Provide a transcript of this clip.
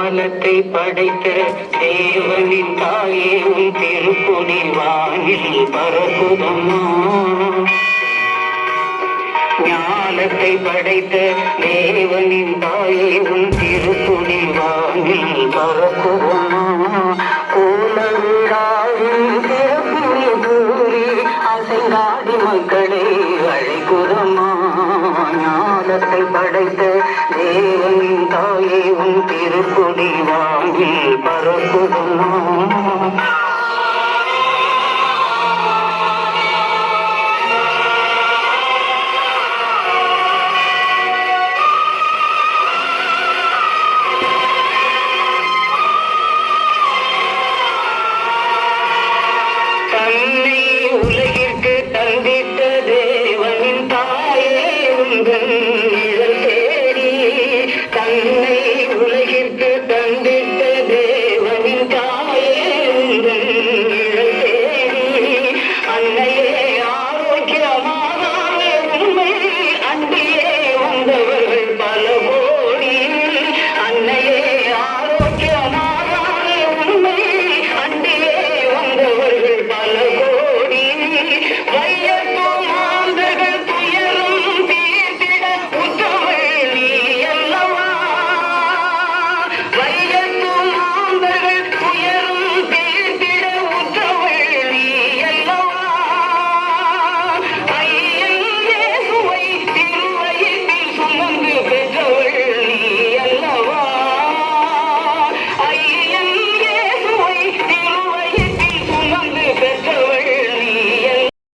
ஞானத்தை படைத்த தேவனின் தாயே உன் திருக்குடி வானில் பரப்புதம்மா. ஞானத்தை படைத்த தேவனின் தாயே உன் திருக்குடி வானில் பரப்புதம்மா. கோலவிழாவில் சிறப்புரி கூறி அசைந்தாடி மக்களை அழைக்குதம்மா. ஞானத்தை படைத்த தேவனின் தாயே உன் திருக்குடி வானில் பரப்புதம்மா. தன்னை உலகில்